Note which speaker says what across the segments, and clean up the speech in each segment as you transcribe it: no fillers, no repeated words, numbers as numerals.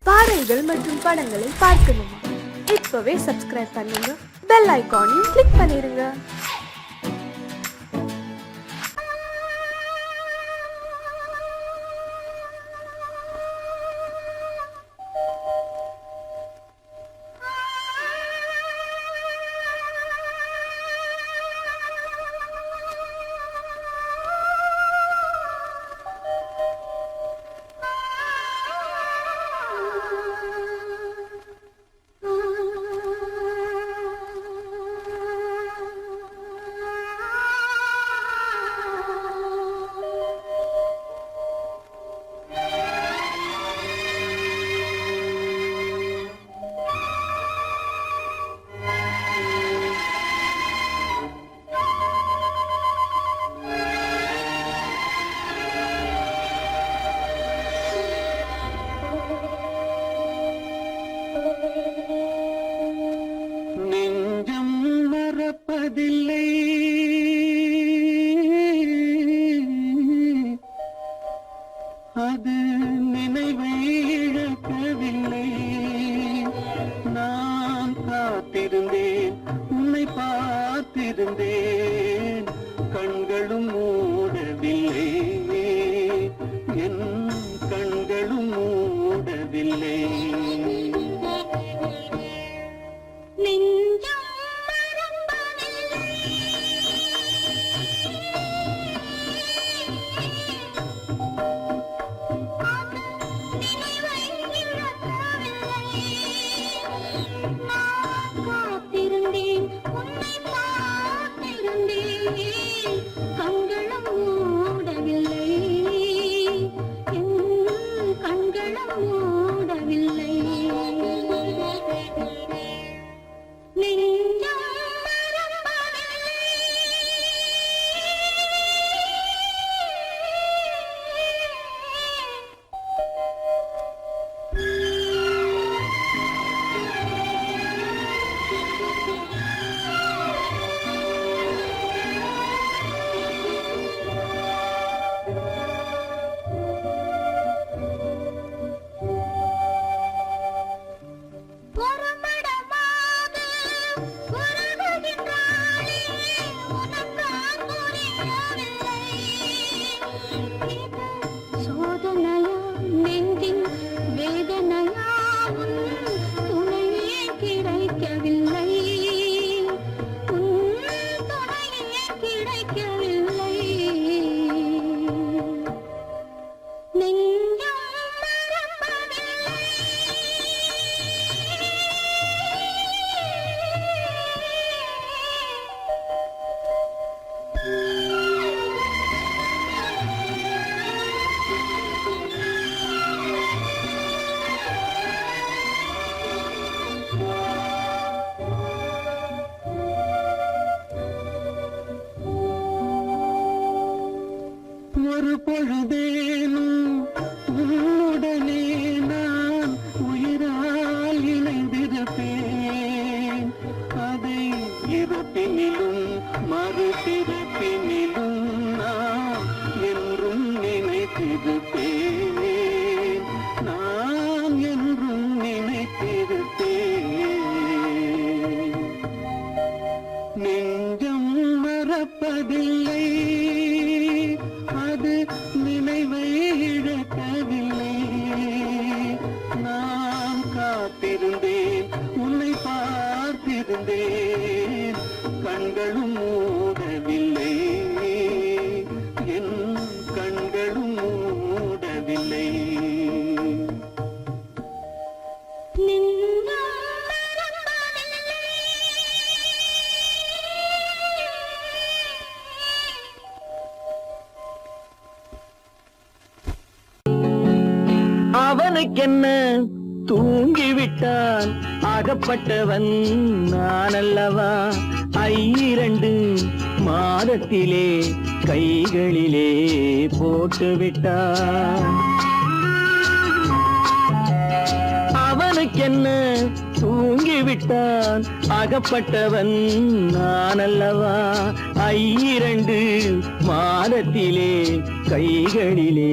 Speaker 1: பாடல்கள் மற்றும் படங்களை பார்க்கணுமா? இப்பவே சப்ஸ்கிரைப் பண்ணுங்க, பெல் ஐகானையும் கிளிக் பண்ணிருங்க.
Speaker 2: நெஞ்சம் மறப்பதில்லை, அது நினைவை இழக்கவில்லை. நான் காத்திருந்தேன், உன்னை பார்த்திருந்தேன், கண்களும் மூடவில்லை, என் கண்களும் மூடவில்லை. ஒரு பொழுதேனும் உன்னுடனே நான் உயிரால் இணைந்திருப்பேன். அதை இருப்பினிலும் மறுபிறப்பினிலும் நான் என்றும் நினைத்திருப்பேன், நான் என்றும் நினைத்திருப்பேன். நெஞ்சம் மறப்பதில்லை, அது நினைவை இழக்கவில்லை. நான் காத்திருந்தேன், உன்னை பார்த்திருந்தேன், கண்களும் மூடவில்லை, என் கண்களும் மூடவில்லை. அவனுக்கென்ன தூங்கிவிட்டான், அகப்பட்டவன் நான் அல்லவா. 2 மாதத்திலே கைகளிலே போட்டுவிட்டான். அவனுக்கென்ன தூங்கிவிட்டான், அகப்பட்டவன் நான் அல்லவா. 2 மாதத்திலே கைகளிலே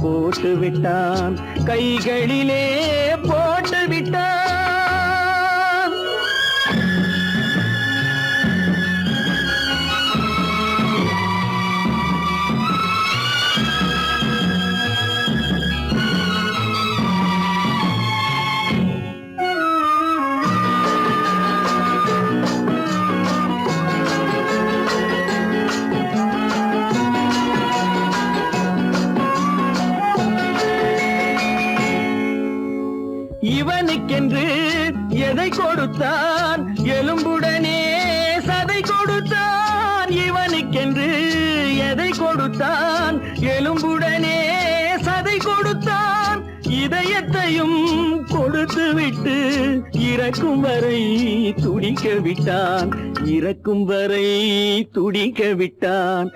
Speaker 2: போட்டு விட்டான், கைகளிலே இவனுக்கென்று எதை கொடுத்தான் எலும்புடனே சதை கொடுத்தான் இவனுக்கென்று எதை கொடுத்தான் எலும்புடனே சதை கொடுத்தான் இதயத்தையும் கொடுத்து விட்டு இறக்கும் வரை துடிக்க விட்டான் இறக்கும் வரை துடிக்க விட்டான்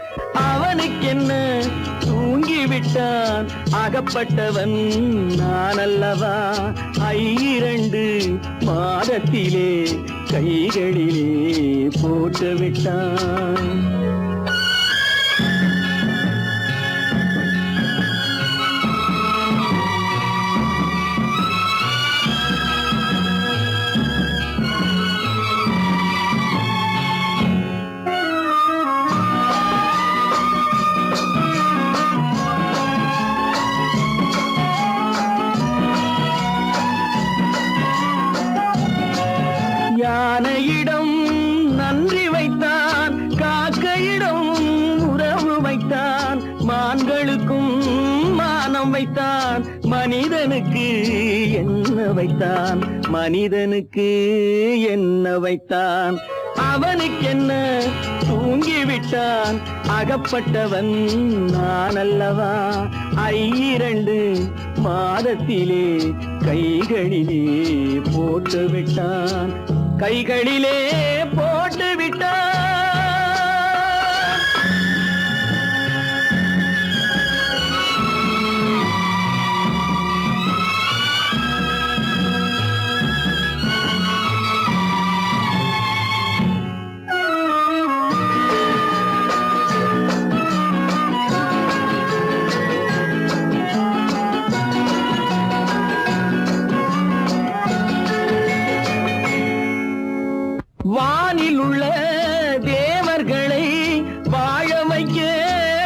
Speaker 2: அவனுக்கென்ன தூங்கி விட்டான் அகப்பட்டவன் நான் அல்லவா 2 மாதத்திலே கைகளிலே போட்டு விட்டான் யானையிடம் நன்றி வைத்தான் காக்கையிடம் உறவு வைத்தான் மான்களுக்கும் மானம் வைத்தான் மனிதனுக்கு என்ன வைத்தான் மனிதனுக்கு என்ன வைத்தான் அவனுக்கென்ன தூங்கி விட்டான் அகப்பட்டவன் நான் அல்லவா 2 மாதத்திலே கைகளிலே போட்டு விட்டான் கைகளிலே போட்டு விட்டான் வானில் உள்ள தேவர்களை வாழ வைக்க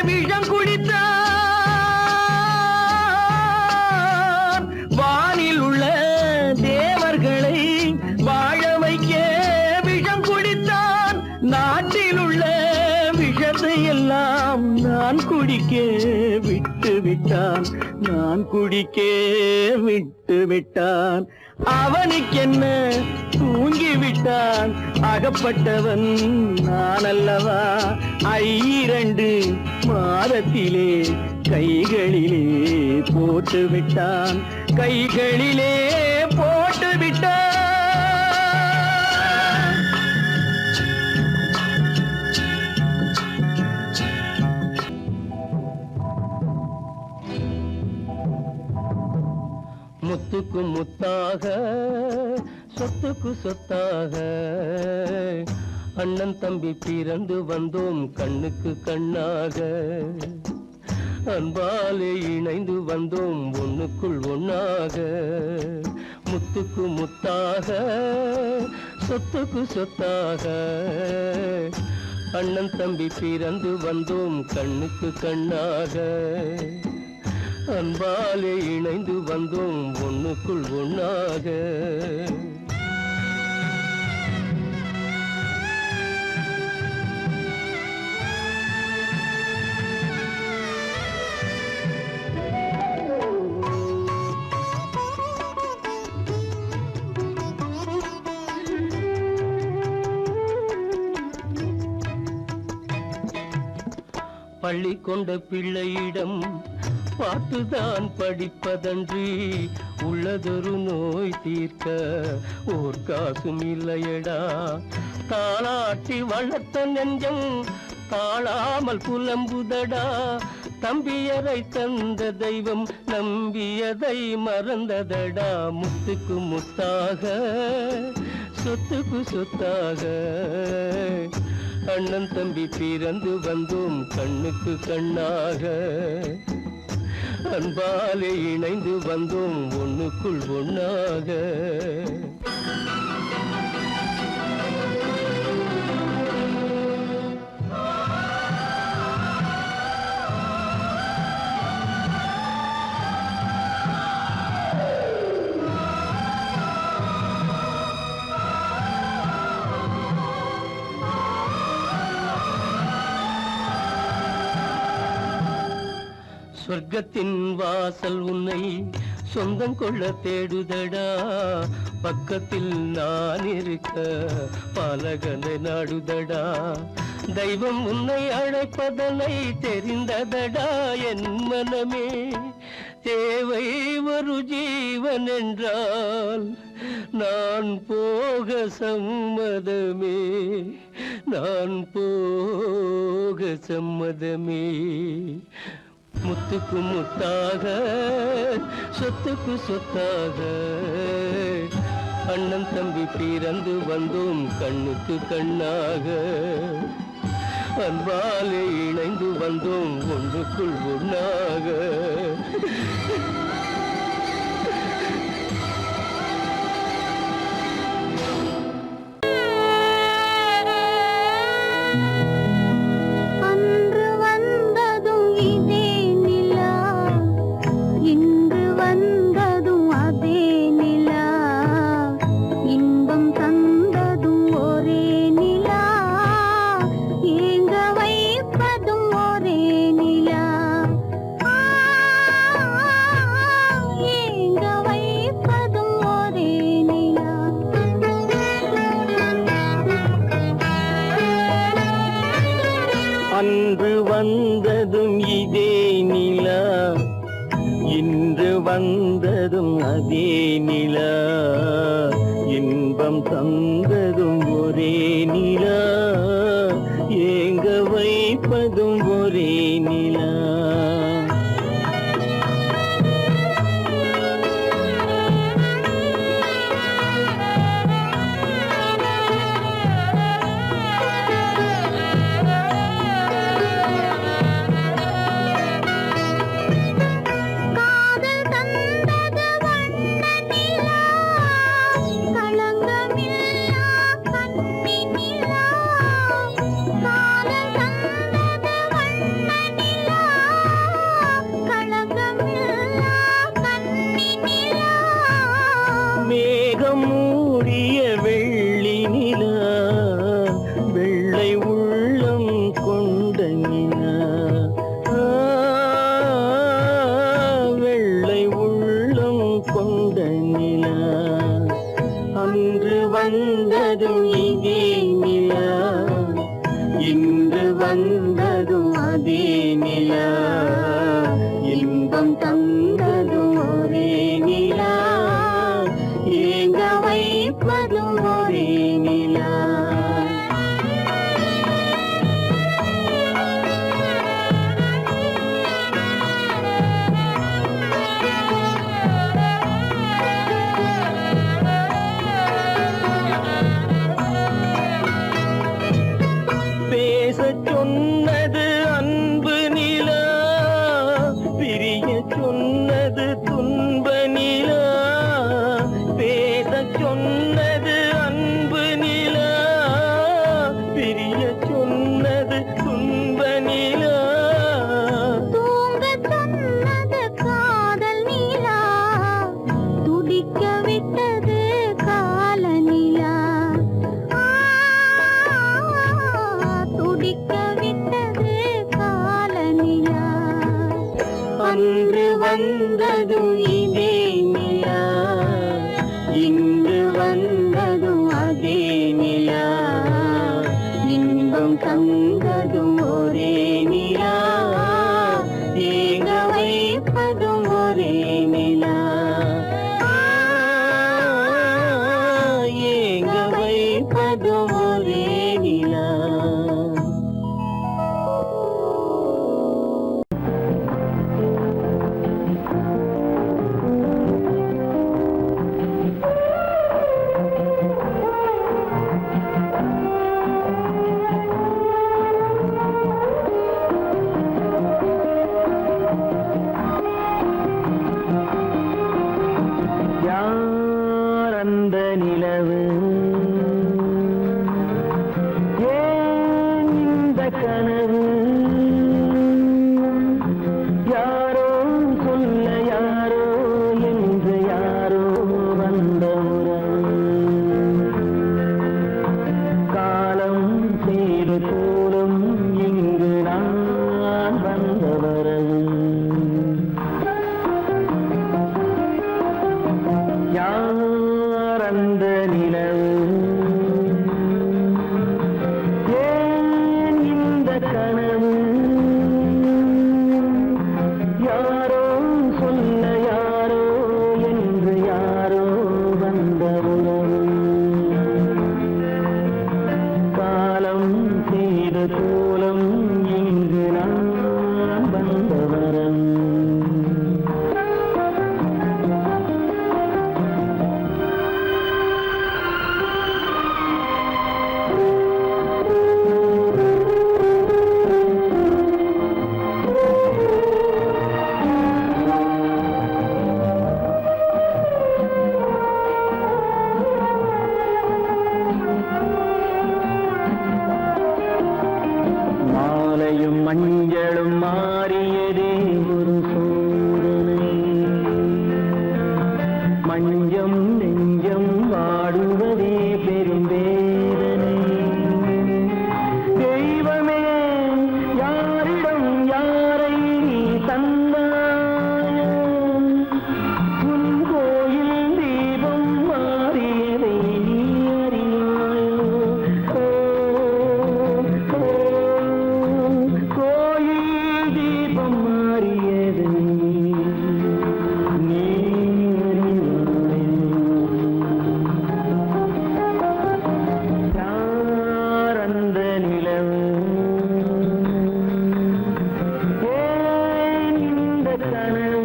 Speaker 2: விஷம் குடித்தான் வானில் உள்ள தேவர்களை வாழ வைக்க விஷம் குடித்தான் நாட்டில் உள்ள விஷத்தை எல்லாம் நான் குடிக்க விட்டு விட்டான் நான் குடிக்க விட்டு விட்டான் அவனுக்கென்ன தூங்கி விட்டான் அகப்பட்டவன் நான் அல்லவா 2 மாதத்திலே கைகளிலே போட்டு விட்டான் கைகளிலே போட்டு விட்டான் முத்துக்கு முத்தாக சொத்துக்கு சொத்தாக அண்ணன் தம்பி பிறந்து வந்தோம் கண்ணுக்கு கண்ணாக அன்பாலே இணைந்து வந்தோம் ஒண்ணுக்குள் ஒண்ணாக முத்துக்கு முத்தாக சொத்துக்கு சொத்தாக அண்ணன் தம்பி பிறந்து வந்தோம் கண்ணுக்கு கண்ணாக அன்பாலே இணைந்து வந்தோம் ஒண்ணுக்குள் ஒண்ணாக பள்ளி கொண்ட பிள்ளையிடம் பார்த்துதான் படிப்பதன்றி உள்ளதொரு நோய் தீர்க்க ஓர் காசும் இல்லையடா தாளாட்டி வளர்த்த நெஞ்சம் தாழாமல் புலம்புதடா தம்பியரை தந்த தெய்வம் நம்பியதை மறந்ததடா முத்துக்கு முத்தாக சொத்துக்கு சொத்தாக அண்ணன் தம்பி பிறந்து வந்தோம் கண்ணுக்கு கண்ணாக அன்பாலே இணைந்து வந்தோம் ஒண்ணுக்குள் ஒண்ணாக சொர்க்கத்தின் வாசல் உன்னை சொந்தம் கொள்ள தேடுதடா, பக்கத்தில் நான் இருக்க பாலகனை நாடுதடா. தெய்வம் உன்னை அழைப்பதனை தெரிந்ததடா என் மனமே. தேவை ஒரு ஜீவன் என்றால் நான் போக சம்மதமே, நான் போக சம்மதமே. முத்துக்கு முத்தாக, சொத்துக்கு சொத்தாக, அண்ணன் தம்பி பிறந்து வந்தோம் கண்ணுக்கு கண்ணாக. அன்பாலே இணைந்து வந்தோம் ஒன்றுக்குள் ஒன்றாக.
Speaker 3: அன்று வந்ததும் இதே நிலா, இன்று வந்ததும் அதே நிலா, இன்பம் தந்ததும் ஒரே நிலா, ஏங்க வைப்பதும் ஒரே நிலா, ஏங்க வைப்பதும் ஒரே நிலா.
Speaker 2: அன்று வந்ததும் இதே நிலா, இன்று வந்ததும் அதே நிலா, இன்பம் தந்ததும் ஒரே நிலா, ஏங்க வைப்பதும் ஒரே நிலா.
Speaker 3: காதல் தந்தது வண்ண நிலா, களங்கமில்லா கன்னி நிலா, காதல் தந்தது வண்ண நிலா, களங்கமில்லா கன்னி நிலா.
Speaker 2: மேகம் மூடிய வெள்ளி நிலா, வெள்ளை உள்ளம் கொண்ட நிலா, வெள்ளை உள்ளம் கொண்ட நிலா. அன்று வந்ததும் இதே நிலா, இன்று வந்ததும் அதே நிலா, இன்பம் தந்ததும் ஒரே நிலா, ஏங்க வைப்பதும் ஒரே நிலா.
Speaker 4: யார் அந்த நிலவு ஏன் இந்த கனவு யாரோ சொல்ல யாரோ என்று யாரோ வந்த உறவு காலம் செய்த கோலம் இங்கு நான் வந்த வரம் மாலையும் மஞ்சளும் மாறியதே ஒரு சோதனை மஞ்சம் நெஞ்சம் வாடுவதே பெரும் வேதனை தெய்வமே யாரிடம் யாரை நீ தந்தாயோ உன் கோயில் தீபம் மாறியதை நீ அறியாயோ கோயில் தீபம் மாறியதை நீ யார் அந்த நிலவு ஏன் இந்த கனவு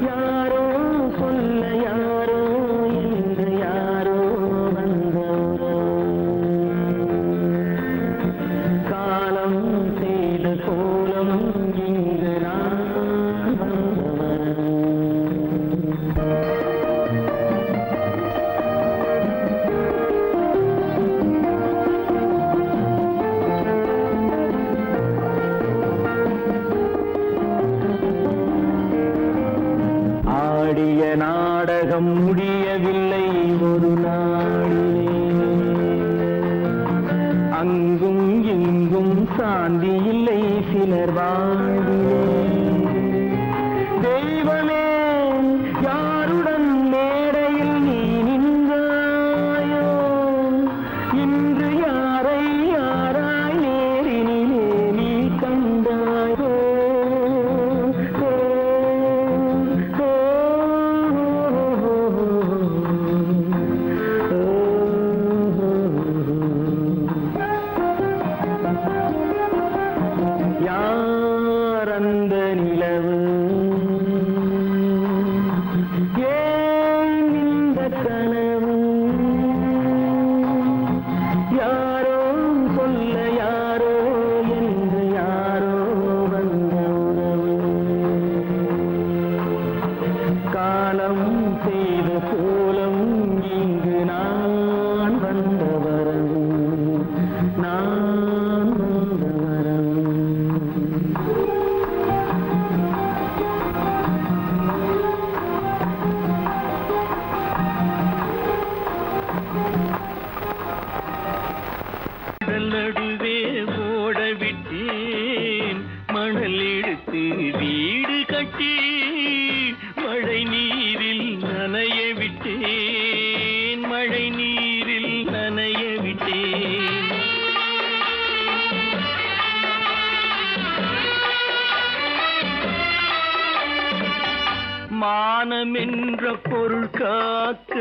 Speaker 4: யாரோ சொல்ல யாரோ என்று யாரோ வந்த காலம் செய்த கோலம் இங்கு நான் வந்தவன் ஆடிய நாடகம் முடியவில்லை ஒரு நாளிலே அங்கும் இங்கும் சாந்தி இல்லை சிலர் வாழ்விலே தெய்வமே யாருடன் மேடையில் நீ நின்றாயோ இன்று யாரை யாராய் நேரினிலே நீ கண்டாயோ யார் அந்த நிலவு ஏன் இந்த கனவு யாரோ சொல்ல யாரோ என்று யாரோ வந்த உறவு காலம் செய்த கோலம் இங்கு நான் வந்த வரவு நான் வந்த வரவு
Speaker 2: நடுவே ஓட விட்டேன் மணல் எடுத்து வீடு கட்டி மழை நீரில் நனைய விட்டேன் மழை நீரில் நனைய விட்டேன் மானம் என்ற பொருள் காக்க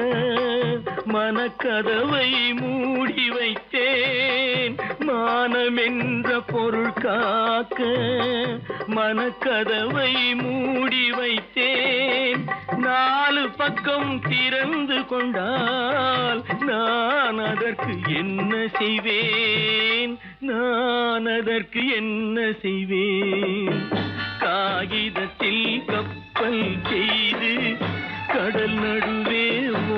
Speaker 2: மனக்கதவை மூடி வைத்தேன் மானம் என்ற பொருள் காக்க மனக்கதவை மூடி வைத்தேன் நாலு பக்கம் திறந்து கொண்டால் நான் அதற்கு என்ன செய்வேன் நான் அதற்கு என்ன செய்வேன் காகிதத்தில் கப்பல் செய்து கடல் நடுவே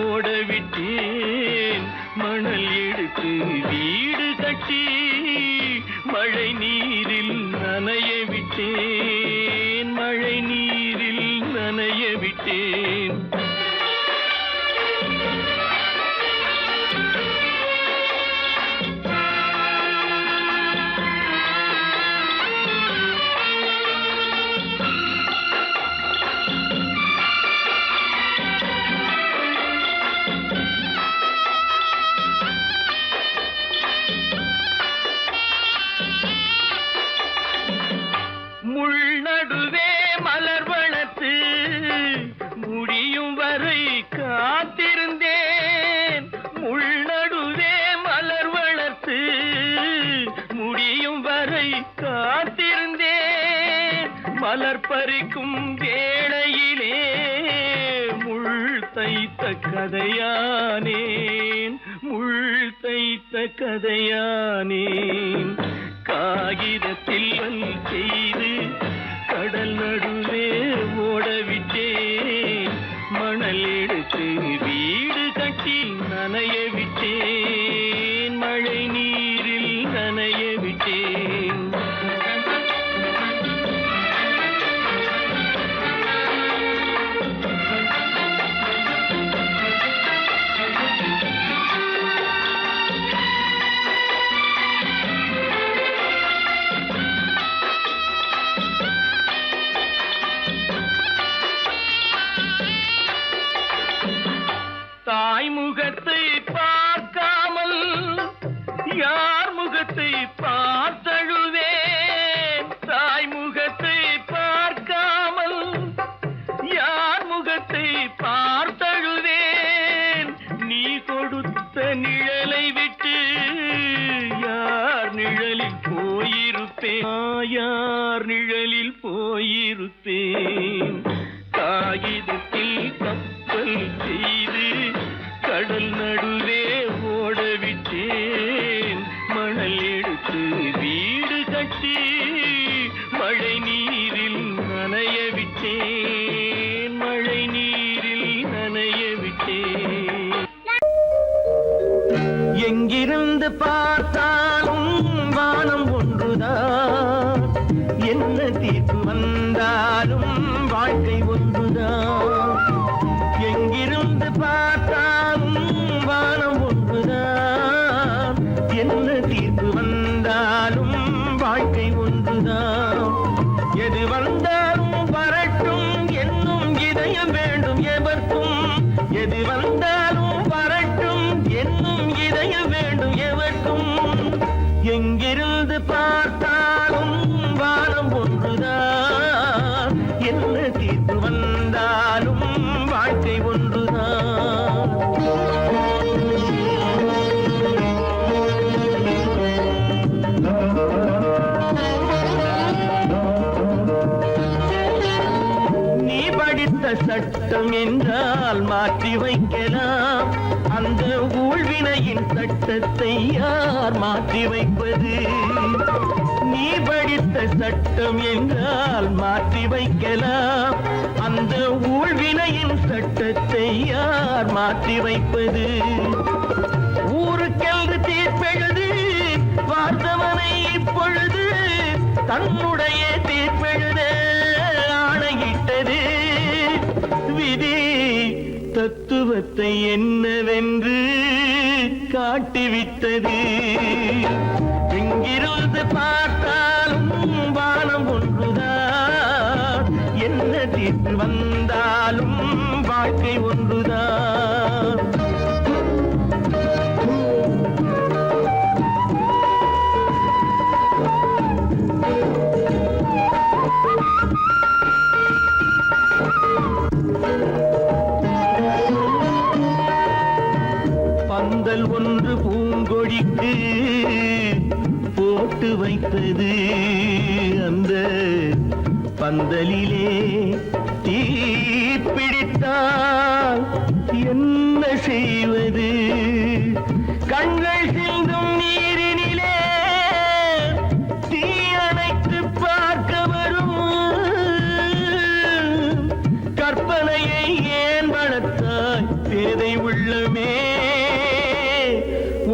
Speaker 2: ஓட விட்டேன் மணல் எடுத்து வீடு கட்டி மழை நீரில் நனைய விட்டேன் மழை நீரில் நனைய விட்டேன்
Speaker 4: பறிக்கும் வேளையிலே முள் தைத்த கதையானேன், முள் தைத்த கதையானேன். காகிதத்தில் செய்து கடல் நடுவே ஓடவிட்டேன், மணல் எடுத்து வீடு கட்டி நனைய விட்டேன், மழை நீரில் நனைய விட்டேன். தாய் முகத்தை பார்க்காமல் யார் முகத்தை பார்த்தழுவேன், தாய் முகத்தை பார்க்காமல் யார் முகத்தை பார்த்தழுவேன். நீ கொடுத்த நிழலை விட்டு யார் நிழலில் போயிருப்பேன், யார் நிழலில் போயிருப்பேன். காகிதத்தில் கப்பல் செய்து கடல் நடுவே ஓடவிட்டேன், மணல் எடுத்து வீடு கட்டி மழை நீரில் நனைய விட்டேன், மழை நீரில் நனைய விட்டேன். எங்கிருந்து பார்த்தாலும் வானம் ஒன்றுதான், என்ன தீர்ப்பு வந்தாலும் வாழ்க்கை ஒன்றுதான். எங்கிருந்து பார்த்தாலும் வானம் ஒன்றுதான், என்ன தீர்ப்பு வந்தாலும் வாழ்க்கை ஒன்றுதான். எது வந்தாலும் வரட்டும் என்னும் இதயம் வேண்டும் எவர்க்கும், எது வந்தாலும் வரட்டும் என்னும் இதயம் வேண்டும் எவர்க்கும். எங்கிருந்து பார்த்தாலும் வானம் ஒன்றுதான், என்ன தீர்ப்பு வந்தாலும் வாழ்க்கை ஒன்றுதான். நீ படித்த சட்டம் என்றால் மாற்றி வைக்கலாம், அந்த ஊழ்வினையின் சட்டத்தை யார் மாற்றி வைப்பது? நீ படித்த சட்டம் என்றால் மாற்றி வைக்கலாம், அந்த ஊழ்வினையின் சட்டத்தை யார் மாற்றி வைப்பது? ஊருக்கென்று தீர்ப்பெழுது பார்த்தவனை இப்பொழுது தன்னுடைய தீர்ப்பெழுத ஆணையிட்டது. விதி தத்துவத்தை என்னவென்று காட்டிவிட்டது. எங்கிருந்து பார்த்தாலும் வானம் ஒன்றுதான், என்ன தீர்ப்பு வந்தாலும் வாழ்க்கை ஒன்றுதான். பந்தல் ஒன்று பூங்கொடிக்கு போட்டு வைத்தது, அந்த பந்தலிலே தீ பிடித்தால் என்ன செய்வது? கண்கள் சிந்தும் நீரினிலே தீ அணைத்து பார்க்க வரும் கற்பனையை ஏன் வளர்த்தாய் பேதை உள்ளமே?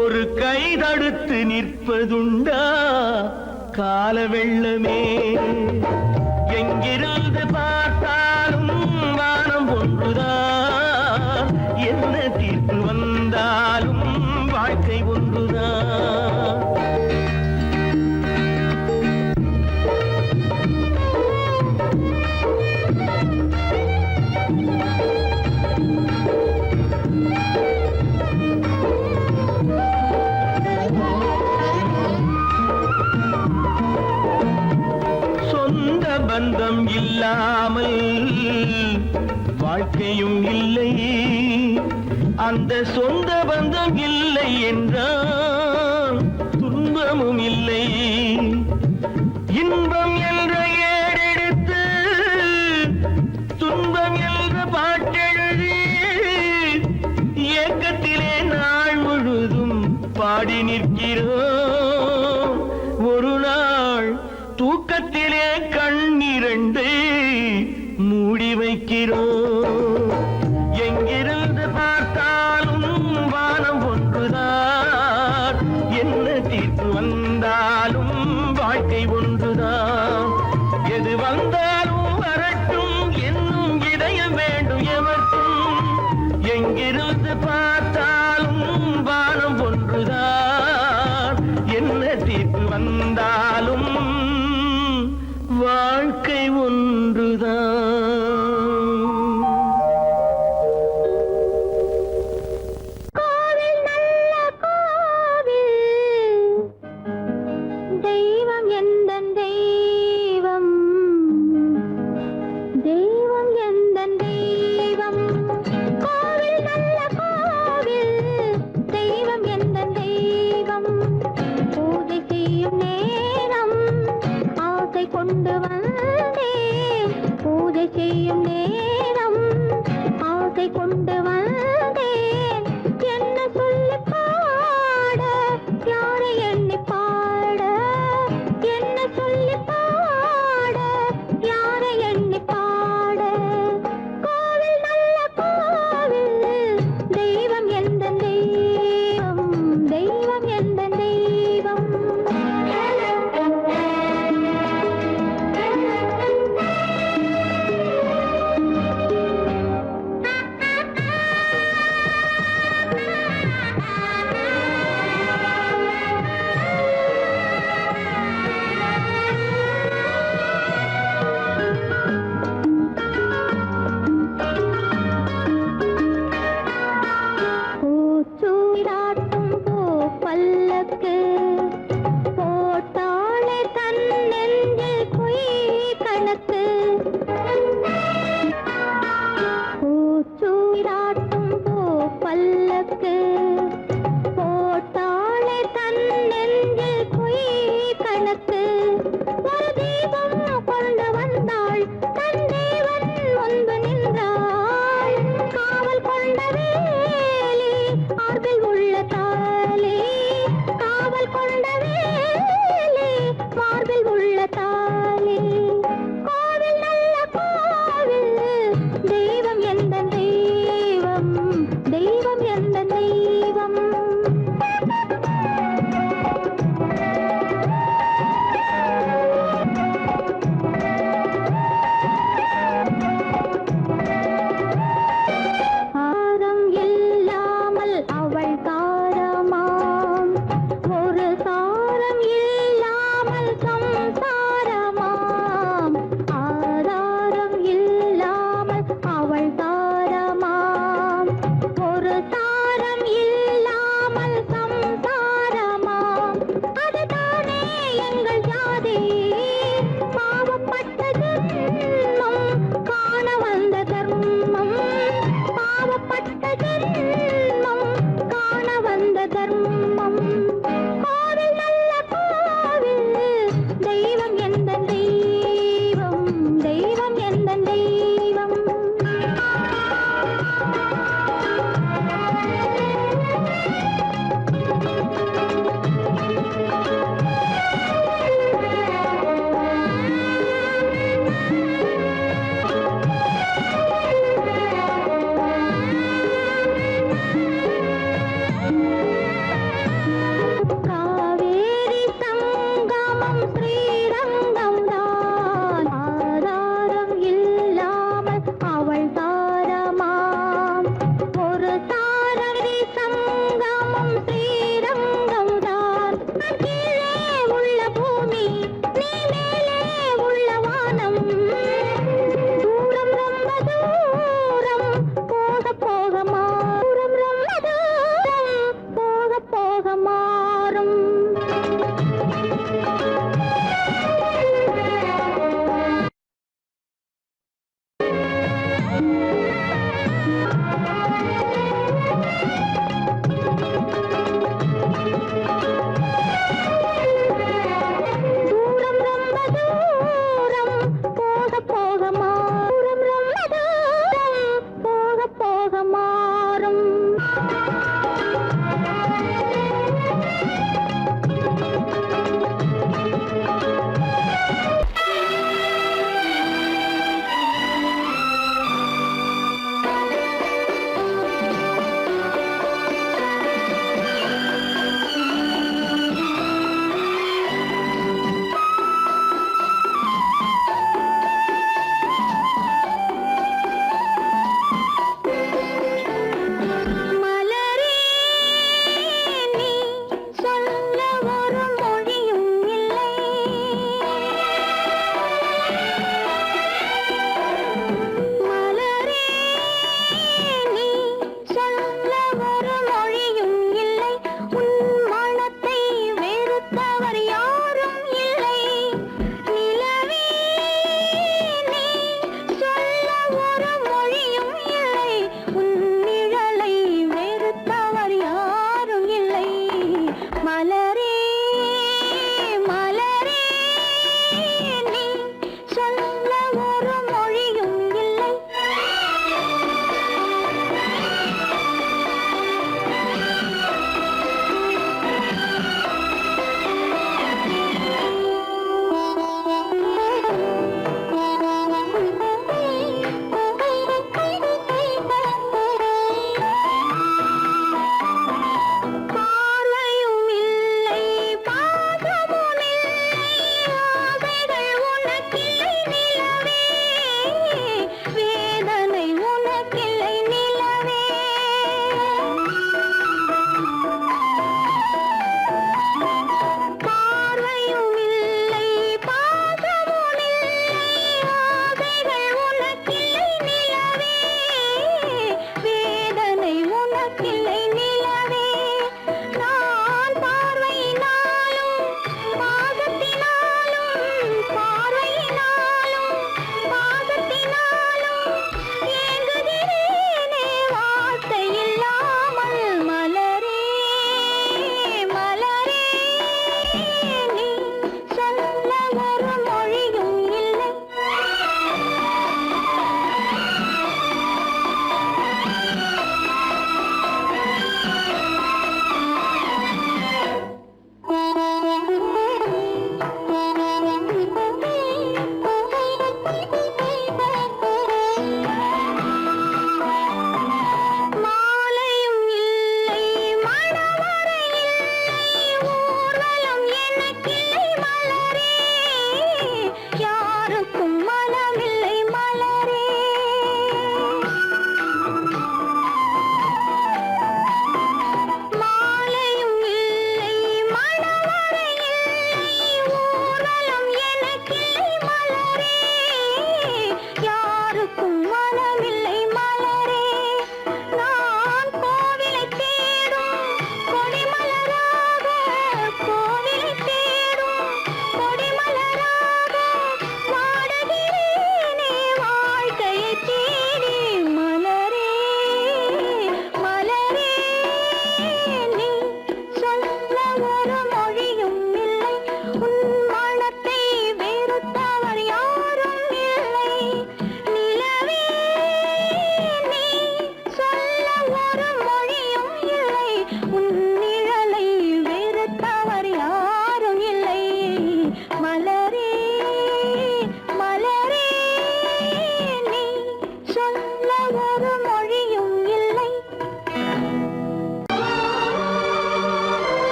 Speaker 4: ஒரு கை தடுத்து நிற்பதுண்டா கால வெள்ளமே? எங்கிருந்து பார்த்தாலும் வானம் ஒன்றுதான், என்ன தீர்ப்பு வந்தாலும் வாழ்க்கை ஒன்றுதான். பந்தம் இல்லாமல் வாழ்க்கையும் இல்லை, அந்த சொந்த பந்தம் இல்லை என்றால் துன்பமும் இல்லை. இன்பம் என்ற ஏடெடுத்து பாடி நிற்கிறோம். ஒரு நாள் தூக்கத்திலே கண்ணிரண்டு மூடி வைக்கிறோம். எங்கிருந்து பார்த்தாலும் வானம் ஒன்றுதான், என்ன தீர்ப்பு வந்தாலும் வாழ்க்கை ஒன்றுதான். எது வந்தாலும் வரட்டும் என்னும் இதயம் வேண்டும் எவர்க்கும். எங்கிருந்து பார்த்தாலும் வானம் ஒன்றுதான், என்ன தீர்ப்பு வந்தாலும் வாழ்க்கை ஒன்றுதான்.
Speaker 3: கோவில் நல்ல கோவில், தெய்வம் எந்தன் தெய்வம், தெய்வம் எந்தன் தெய்வம். கோவில் நல்ல கோவில், தெய்வம் எந்தன் தெய்வம். பூஜை செய்யும் நேரம் ஆசை கொண்டு வந்தேன், பூஜை செய்யும் நேரம் ஆசை கொண்டு வந்தேன். என்ன சொல்லி பாட, யாரை எண்ணி பாட, என்ன சொல்லி பாட, யாரை எண்ணி பாட. கோவில் நல்ல கோவில், தெய்வம் எந்த தெய்வம், தெய்வம் எந்த தெய்வம். பூச்சூடாட்டும் பூ பல்லக்கு, போட்டாளே தன் நெஞ்சில் பொய் கணக்கு. பூச்சூடாட்டும் பூ பல்லக்கு, போட்டாளே தன் நெஞ்சில் பொய் கணக்கு. ஒரு தீபம் கொண்டு வந்தாள், தன் தேவன் முன்பு நின்றாள். காவல் கொண்ட வேலி, மார்பில் உள்ள தாலி, காவல் கொண்ட வேலி, மார்பில் உள்ள தாலி. கோவில் நல்ல கோவில், தெய்வம் எந்த தெய்வம், தெய்வம் எந்த தெய்வம். ஆரம் இல்லாமல் அவள் தாரமாம், ஒரு சாரம் இல்லாமல் சம்சாரமாம். ஆதாரம் இல்லாமல் அவள் தாரமாம், ஒரு சாரம் இல்லாமல் சம்சாரமாம். அதுதானே எங்கள் ஜாதி, பாவப்பட்ட ஜென்மம் காண வந்த தர்மம், பாவப்பட்ட ஜென்மம் காண வந்த தர்மம். கோவில் நல்ல கோவில், தெய்வம் எந்த தெய்வம், தெய்வம் எந்த தெய்வம். காவேரி சங்கமம் ஸ்ரீரங்கம் தான், ஆதாரம் இல்லாமல் அவள் தாரமாம். ஒரு தாரரி சங்கமம் ஸ்ரீரங்கம் தான். கீழே உள்ள பூமி, நீ மேலே உள்ள வானம். தூரம் ரொம்ப தூரம், போக போக மாறும். ரொம்ப தூரம், போக போக மாறும். தூரம் ரொம்ப தூரம், போக போக மாறும். ரொம்ப தூரம், போக போக மாறும்.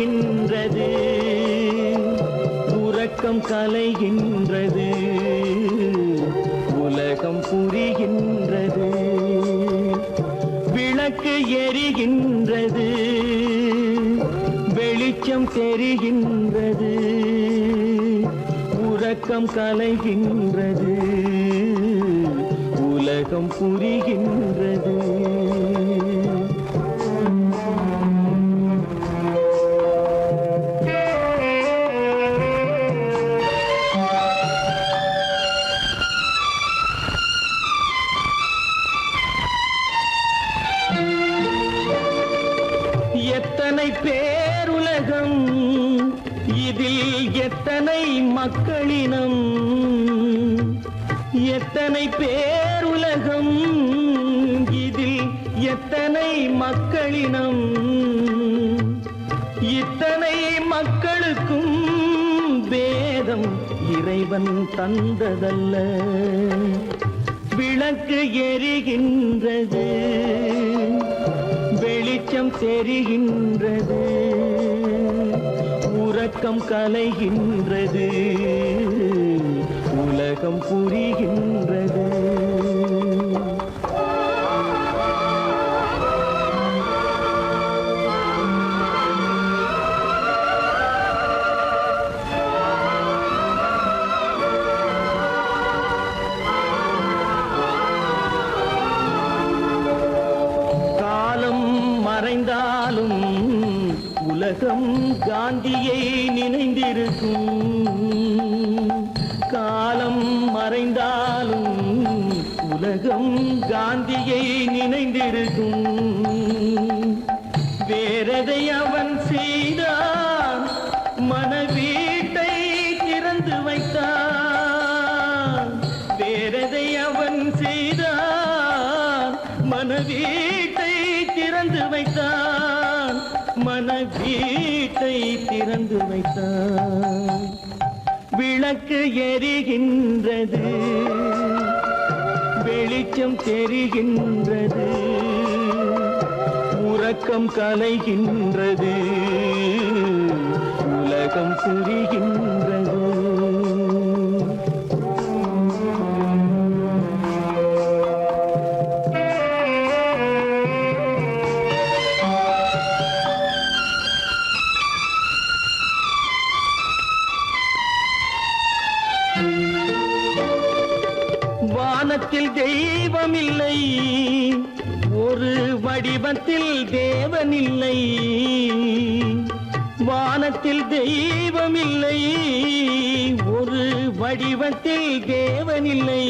Speaker 4: தெரிகின்றது, உறக்கம் கலைகின்றது, உலகம் புரிகின்றது. விளக்கு எரிகின்றது, வெளிச்சம் தெரிகின்றது, உறக்கம் கலைகின்றது, உலகம் புரிகின்றது. எத்தனை பேருலகம், இதில் எத்தனை மக்களினம், எத்தனை பேருலகம், இதில் எத்தனை மக்களினம், இத்தனை மக்களுக்கும் வேதம் இறைவன் தந்ததல்ல. விளக்கு எரிகின்றது, வெளிச்சம் தெரிகின்றது, உறக்கம் கலைகின்றது, உலகம் புரிகின்றது. மறைந்தாலும் உலகம் காந்தியை நினைந்திருக்கும். காலம் மறைந்தாலும் உலகம் காந்தியை நினைந்திருக்கும். வேறதை அவன் செய்தான், மனவீட்டை திறந்து வைத்தான். வேறதை அவன் செய்தான், மனவீட்டை திறந்து வைத்தான், மனவீட்டை திறந்து வைத்தான். விளக்கு எரிகின்றது, வெளிச்சம் தெரிகின்றது, உறக்கம் கலைகின்றது, உலகம் புரிகின்றது. வானத்தில் தெய்வமில்லை, ஒரு வடிவத்தில் தேவனில்லை. வானத்தில் தெய்வமில்லை, ஒரு வடிவத்தில் தேவனில்லை.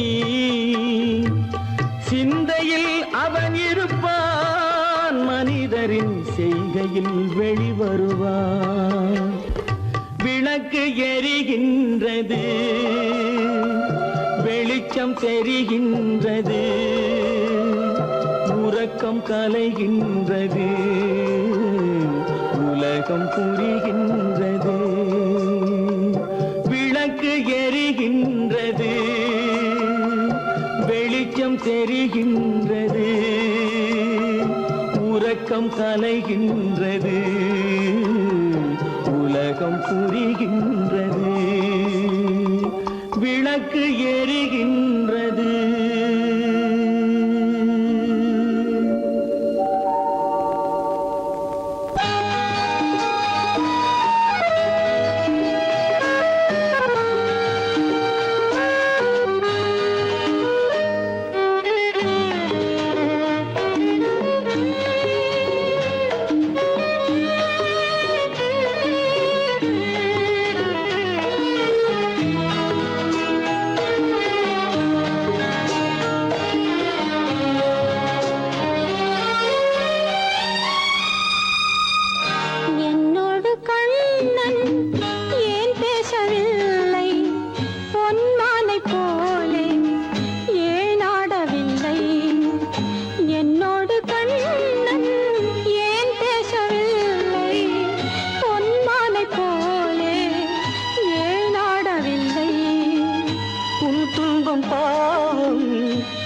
Speaker 4: சிந்தையில் அவன் இருப்பான், மனிதரின் செய்கையில் வெளிவருவான். விளக்கு எரிகின்றது, வெளிச்சம் தெரிகின்றது, உறக்கம் கலைகின்றது, உலகம் புரிகின்றது. விளக்கு எரிகின்றது, வெளிச்சம் தெரிகின்றது, உறக்கம் கலைகின்றது, உலகம் புரிகின்றது. விளக்கு எரிகின்றது.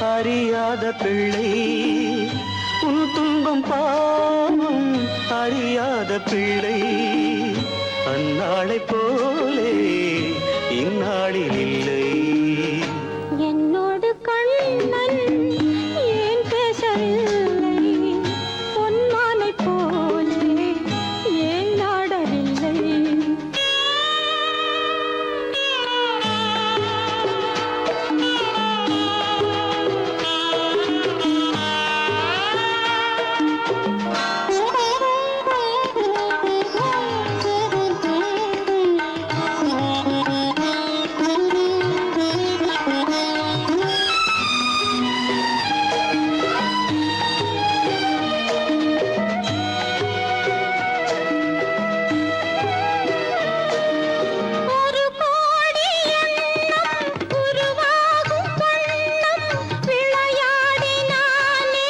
Speaker 4: அறியாத பிள்ளை, உன் துன்பம் பாவம் அறியாத பிள்ளை. உன்னை போலே இந்நாளில் இல்லை.
Speaker 3: என்னோடு கண்ணன் ஏன் பேசவில்லை? பொன்மானை போலே ஏன் நாடவில்லை? ஒரு கோடி எண்ணம் உருவாகும் வண்ணம் விளையாடினானே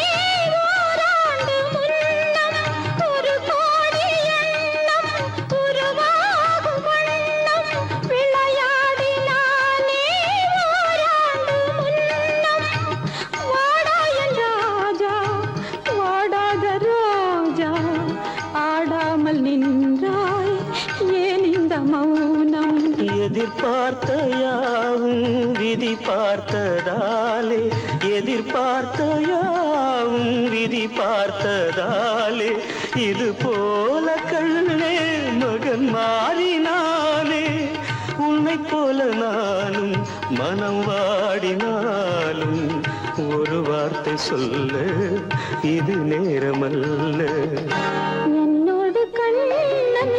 Speaker 3: ஓராண்டு முன்னம். ஒரு கோடி எண்ணம் உருவாகும் வண்ணம் விளையாடினானே ஓராண்டு முன்னம். வாடா என் ராஜா, வாடாத ரோஜா, ஆடாமல் நின்றாய் ஏன் இந்த மௌனம்?
Speaker 4: எதிர்பார்த்த யாவும் விதி பார்த்ததாலே, எதிர்பார்த்த யாவும் விதி பார்த்ததாலே, இது போல கண்ணே மகன் மாறினானே. உன்னை போல நானும் மனம் வாடினாலும் ஒரு வார்த்தை சொல்ல இது நேரமல்ல.
Speaker 3: என்னோடு கண்ணன்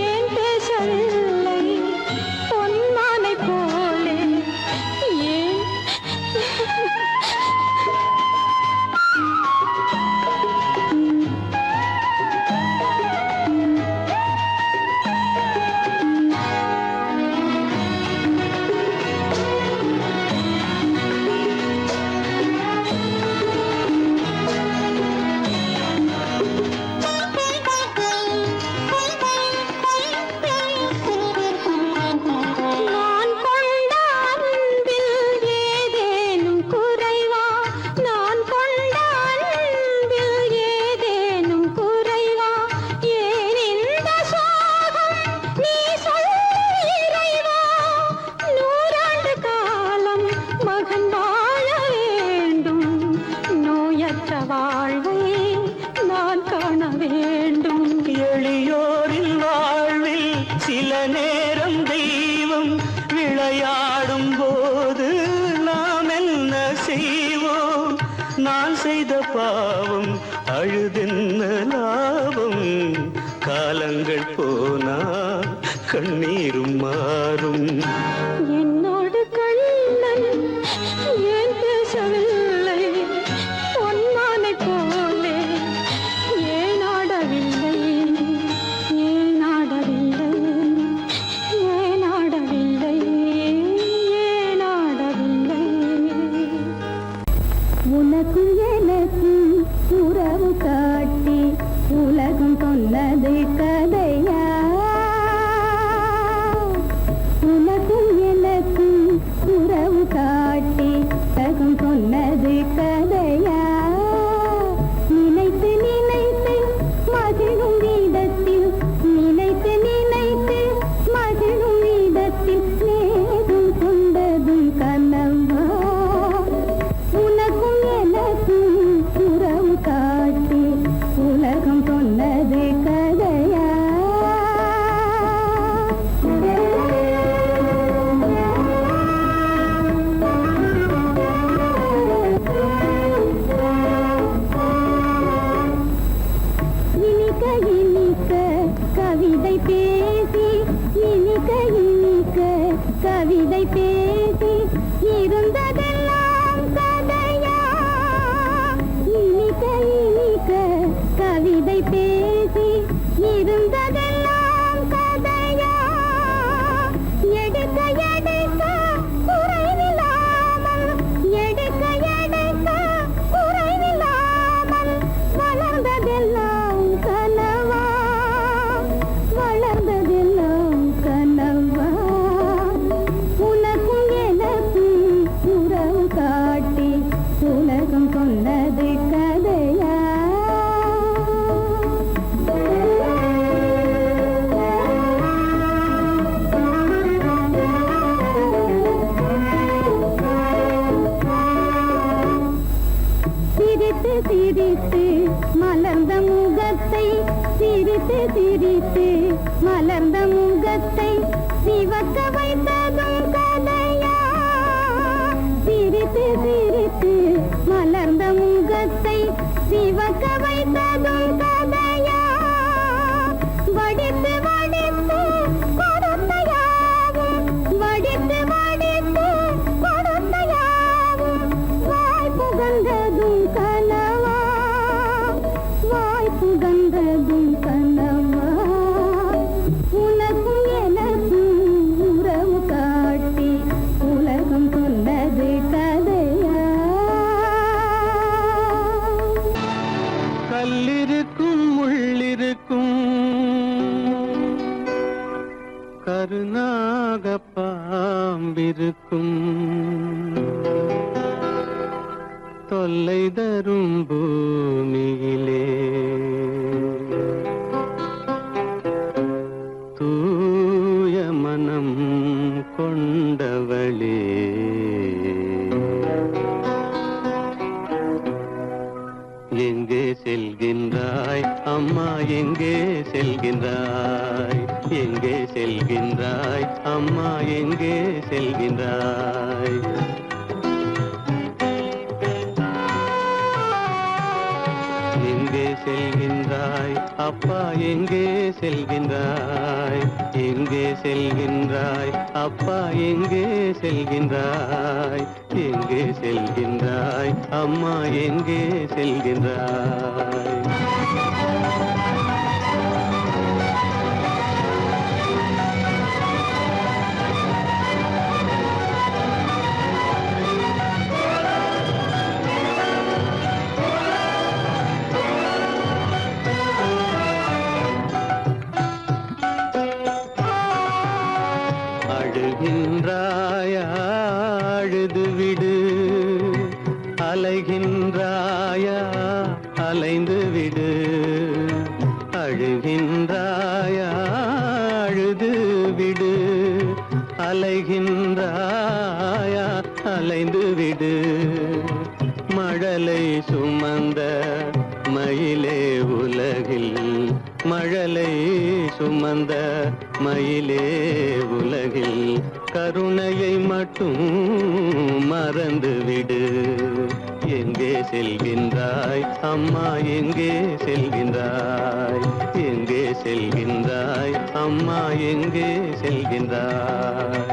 Speaker 3: ஏன் பேசவில்லை? பொன்மானை போலே ஏன்? நான் கொண்ட அன்பில் ஏதேனும் குறைவா? நான் கொண்ட அன்பில் ஏதேனும் குறைவா? ஏன் இந்த சோகம் நீ சொல் இறைவா? நூறாண்டு காலம் மகன் வாழ வேண்டும், நோயற்ற வாழ்வை நான் காண வேண்டும்.
Speaker 4: எளியோரின் வாழ்வில் சில நேரம் தெய்வம் விளையாடும் போது நாம் என்ன செய்வோம்? நான் செய்த பாவம் அழுதென்ன லாபம்? காலங்கள் போனா கண்ணீரும் மாறும்.
Speaker 3: என்னோடு கண்ணன் ஏன் பேசவில்லை? பொன்மானை போலே ஏன் ஆடவில்லை? ஏன் ஆடவில்லை? ஏன் ஆடவில்லை? ஏன் ஆடவில்லை? உனக்கும் எனக்கும் உறவு காட்டி உலகம் சொன்னது கதையா? உனக்கும் எனக்கும் உறவு காட்டி உலகம் சொன்னது கதையா? நினைத்து நினைத்து மகிழும் வீதத்தில், நினைத்து நினைத்து மகிழும் வீதத்தில் நேரும் கொண்டதும் கனவா? உனக்கும் எனக்கும் உறவு காட்டி உலகம் சொன்னது கதையா? இனிக்க இனிக்க கவிதை பேசி, இனிக்க இனிக்க கவிதை பேசி இருந்ததெல்லாம் கதையா? இனிக்க இனிக்க கவிதை பேசி இருந்ததெல்லாம் கதையா? எடுக்க எடுக்க குறைவில்லாமல், எடுக்க எடுக்க குறைவில்லாமல் வளர்ந்ததெல்லாம் கனவா? வளர்ந்ததெல்லாம் கனவா? உனக்கும் மலர்ந்த முகத்தை சிவக்க வைத்ததும் கதையா சிரித்து சிரித்து மலர்ந்த முகத்தை சிவக்க வைத்ததும் கதையா வடித்து வடித்து கொடுத்தையாவும் வடித்து வடித்து கொடுத்தையாவும் வாய் புகழ்ந்ததும் கனவா வாய் புகழ்ந்ததும் கனவா உனக்கும் எனக்கும் உறவு காட்டி உலகம் சொன்னது கதையா
Speaker 4: கல்லிருக்கும் முள்ளிருக்கும் கருநாக பாம்பிருக்கும் தொல்லை தரும் பூமியிலே தூய மனம் கொண்டவளே எங்கே செல்கின்றாய் அம்மா எங்கே செல்கின்றாய் எங்கே செல்கின்றாய் அம்மா எங்கே செல்கின்றாய் எங்கே செல்கின்றாய் அப்பா எங்கே செல்கின்றாய் எங்கே செல்கின்றாய் அப்பா எங்கே செல்கின்றாய் எங்கே செல்கின்றாய் அம்மா எங்கே செல்கின்றாய் அழுகின்றாயா அழுது விடு அலைகின்றாயா அலைந்து விடு அழுகின்றாயா அழுது விடு அலைகின்றாயா அலைந்து விடு மழலை சுமந்த மயிலே உலகில் மழலை சுமந்த மயிலே உலகில் கருணையை மட்டும் மறந்துவிடு எங்கே செல்கின்றாய் அம்மா எங்கே செல்கின்றாய் எங்கே செல்கின்றாய் அம்மா எங்கே செல்கின்றாய்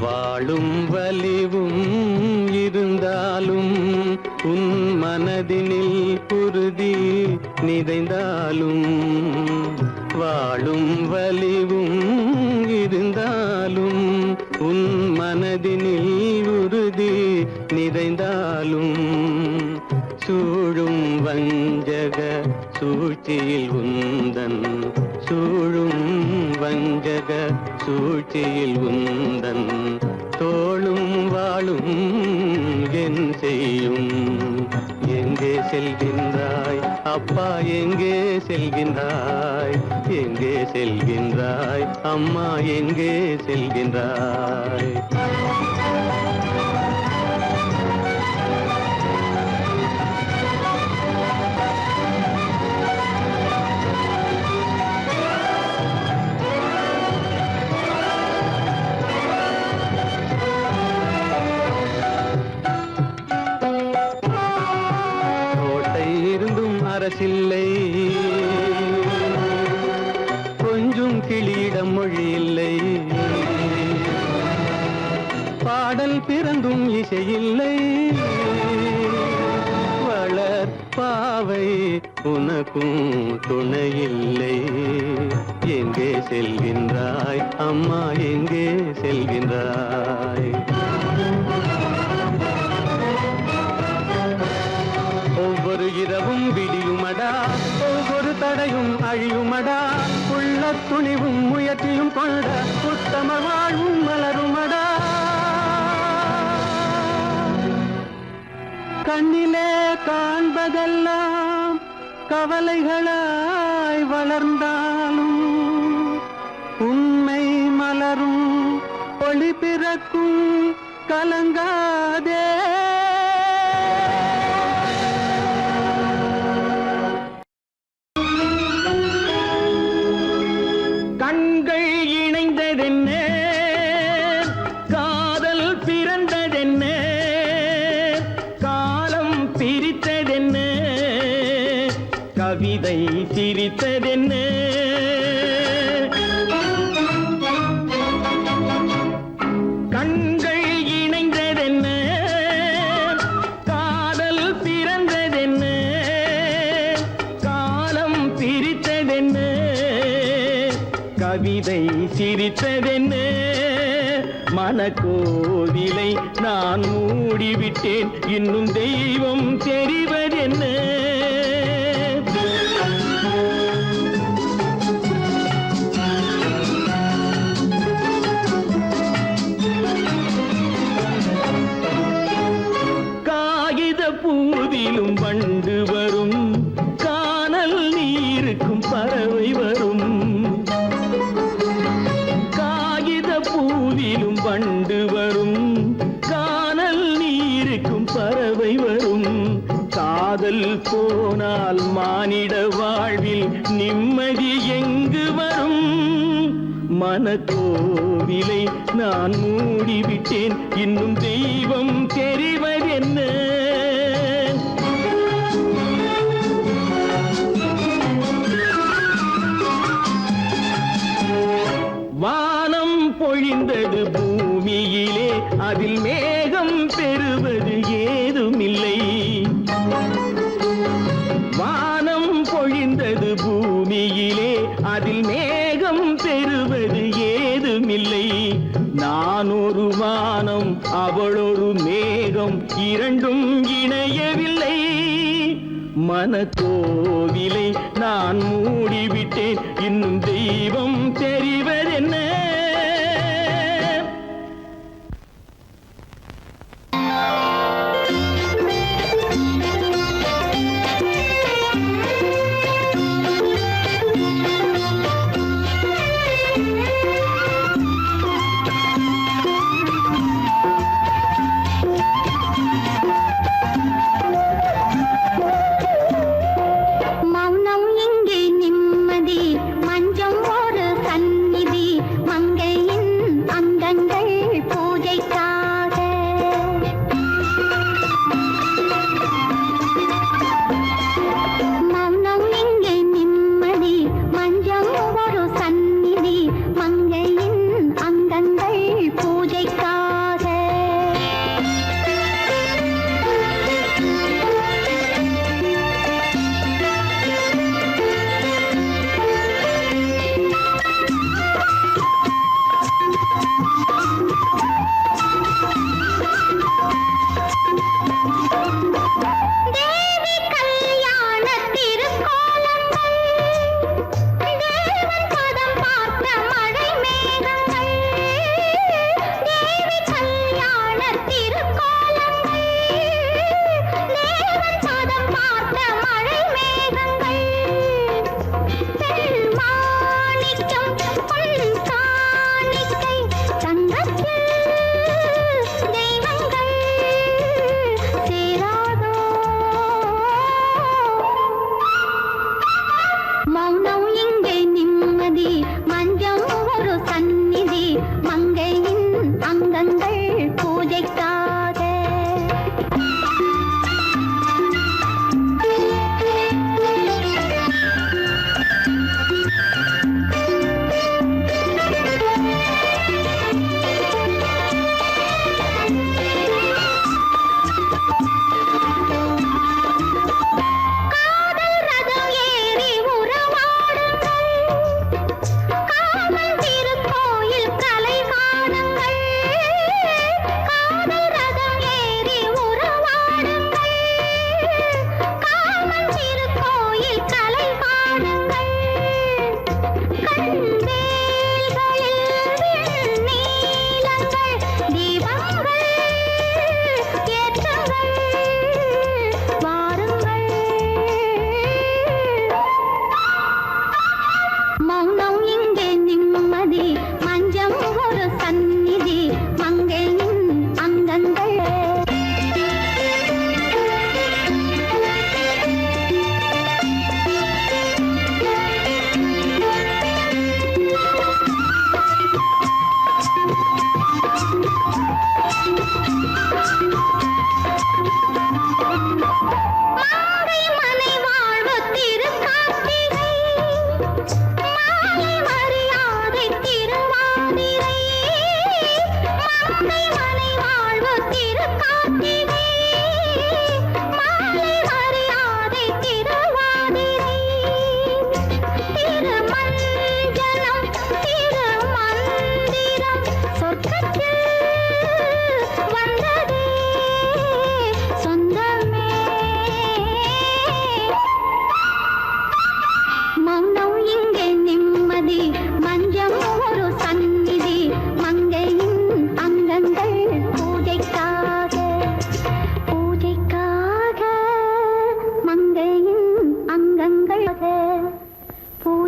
Speaker 4: வாழும் வலிவும் இருந்தாலும் உன் மனதினில் உறுதி நிறைந்தாலும் வாழும் வலிவும் இருந்தாலும் உன் மனதினில் உறுதி நிறைந்தாலும் சூழும் வஞ்சக சூழ்ச்சியில் உந்தன் சூழும் வஞ்சக சூழ்ச்சியில் உந்தன் தோளும் வாழும் என் செய்யும் எங்கே செல்கின்றாய் அப்பா எங்கே செல்கின்றாய் எங்கே செல்கின்றாய் அம்மா எங்கே செல்கின்றாய் அரசில்லை கொஞ்சம் கிளியிடம் மொழி இல்லை பாடல் பிறந்தும் இசையில்லை வளர் பாவை உனக்கும் துணையில்லை எங்கே செல்கின்றாய் அம்மா எங்கே செல்கின்றாய் ஒவ்வொரு இரவும் விடியுமடா ஒவ்வொரு தடையும் அழியுமடா உள்ள துணிவும் முயற்சியும் கொண்ட உத்தம வாழ்வும் மலருமடா கண்ணிலே காண்பதெல்லாம் கவலைகளாய் வளர்ந்தாலும் உண்மை மலரும் ஒளி பிறக்கும் கலங்காதே கவிதை சிரித்ததென்ன கண்கள் இணைந்ததென்ன காதல் பிறந்ததென்ன காலம் பிரித்ததென்ன கவிதை சிரித்ததென்ன மனக்கோவிலை நான் மூடிவிட்டேன் இன்னும் தெய்வம் தெரிவதென்ன காகித பூவிலும் வண்டு வரும் கானல் நீருக்கும் பறவை வரும் காகித பூவிலும் வண்டு வரும் கானல் நீருக்கும் பறவை வரும் காதல் போனால் மானிட வாழ்வில் நிம்மதி எங்கு வரும் மனக்கோவிலை நான் மூடிவிட்டேன் இன்னும் தெய்வம் தெரிவதென்ன வானம் பொழிந்தது பூமியிலே அதில் மேகம் பெறுவது ஏதுமில்லை வானம் பொழிந்தது பூமியிலே அதில் மேகம் பெறுவது ஏதுமில்லை நான் ஒரு வானம் அவளொரு மேகம் இரண்டும் இணையவில்லை மனக்கோவிலை நான் மூடிவிட்டேன் இன்னும் தெய்வம் தெரிவதென்ன
Speaker 3: மௌனம் இங்கே நிம்மதி மஞ்சம் ஒரு சந்நிதி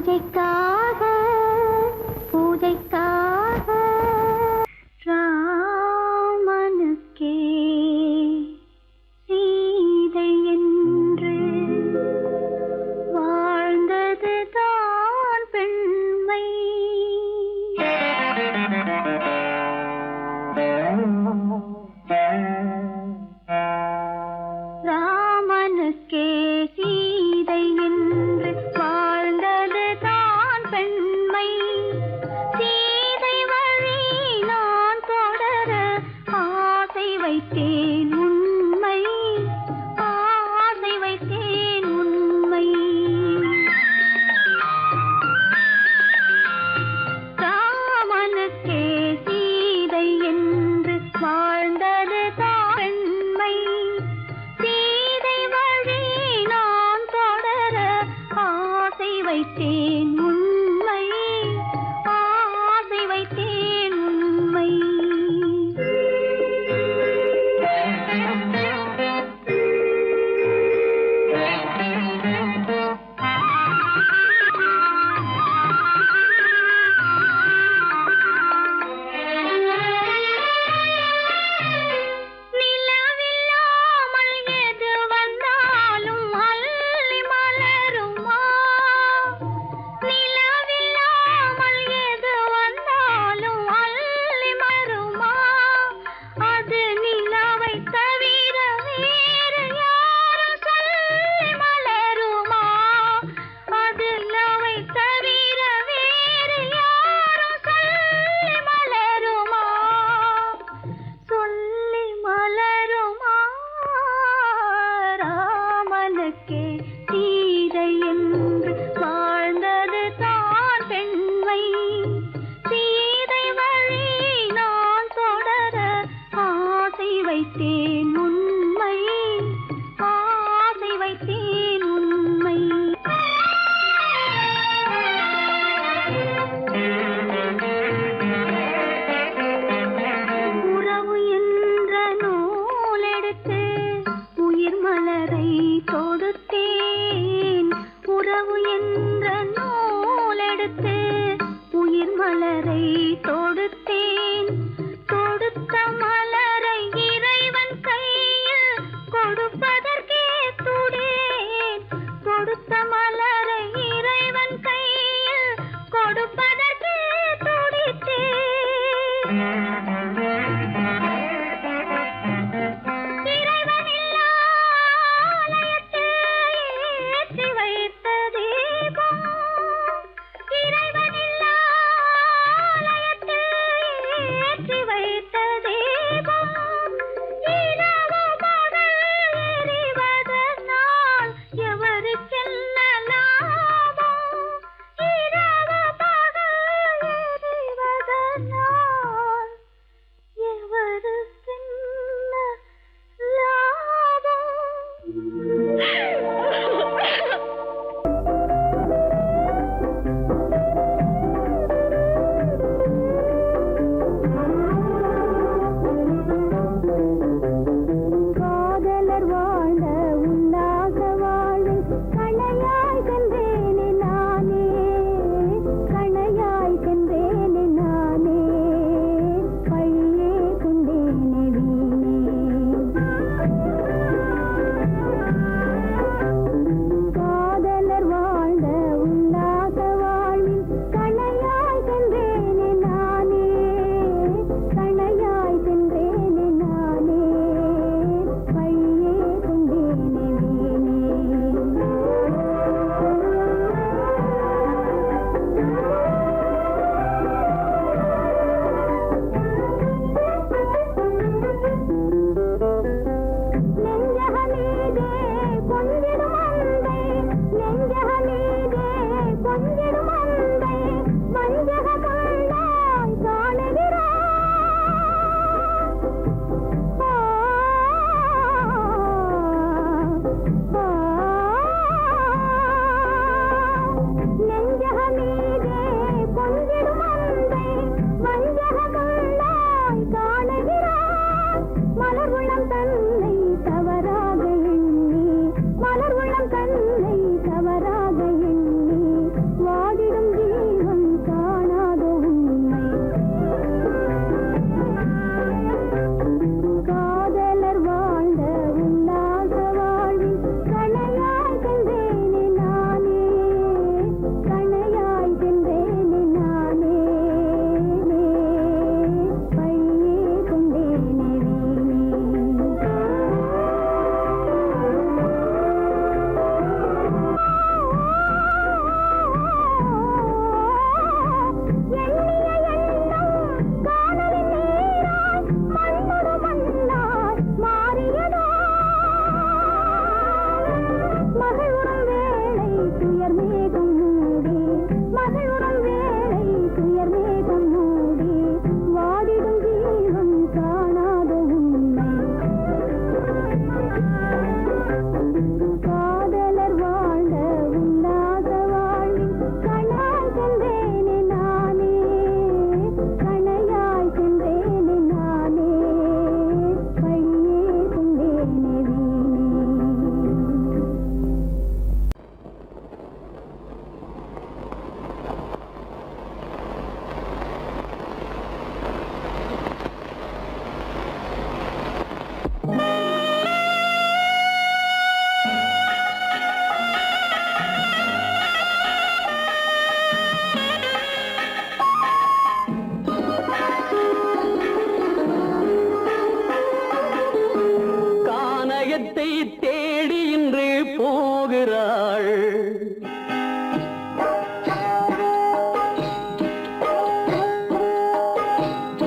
Speaker 3: பூஜைக்காக பூஜைக்காக ராமனுக்கே சீதை என்று வாழ்ந்தது தான் பெண்மை. ராமனுக்கே சீதை என்று வாழ்ந்தது தான் பெண்மை. சீதை வழி நான் தொடர ஆசை வைத்தேன் உண்மை, ஆசை வைத்தேன் உண்மை. ராமனுக்கே சீதை என்று வாழ்ந்தது தான் பெண்மை. சீதை வழி நான் தொடர ஆசை வைத்தேன் உண்மை, ஆசை வைத்தேன் உண்மை. நிலவில்லாமல் எது வந்தாலும் அள்ளி மலருமா? நிலவில்லாமல் எது வந்தாலும் அள்ளி மலருமா? அது நிலவை தவிர வேறு யாரும் சொல்லி மலருமா? அது நிலவை தவிர வேறு யாரும் சொல்லி மலருமா? சொல்லி மலருமா? ராமனுக்கே சீதை என்று வாழ்ந்தது தான் பெண்மை. சீதை வழி நான் தொடர ஆசை வைத்தேன் உண்மை, ஆசை வைத்தேன் உண்மை. உறவு என்ற நூலெடுத்து உயிர் மலரை தொடுத்தேன். உறவு என்ற நூலெடுத்து உயிர் மலரை தொடுத்தேன். தொடுத்த மலரை இறைவன் கையில் கொடுப்பதற்கே துடேன். கொடுத்த மலரை இறைவன் கையில் கொடுப்பதற்கே துடித்தேன். இறைவனில்லா ஆலயத்தில் ஏற்றி வைத்த தீபம். இறைவனில்லா ஆலயத்தில் ஏற்றி வைத்த தீபம். இரவு பகல் எரிவதனால் எவருக்கென்ன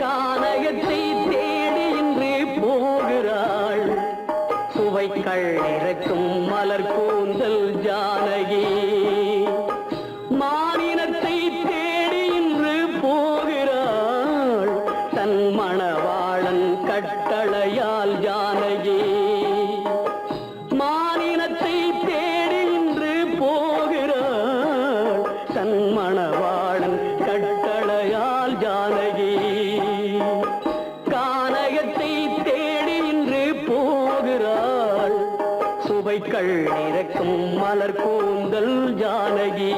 Speaker 4: கானகத்தை தேடி இன்று போகிறாள் சுவைக்கள் இறக்கும் மலர் கூந்தல் ஜானகி. மானினத்தை தேடி இன்று போகிறாள் தன் மணவாளன் கட்டளையால் ஜானகி. மானினத்தை தேடி இன்று போகிறாள் தன் மணவாளன் கட்டளையால் ஜானகி. கானகத்தை தேடி இன்று போகிறாள் சுவைக்கள் இறக்கும் மலர் கூந்தல் ஜானகி.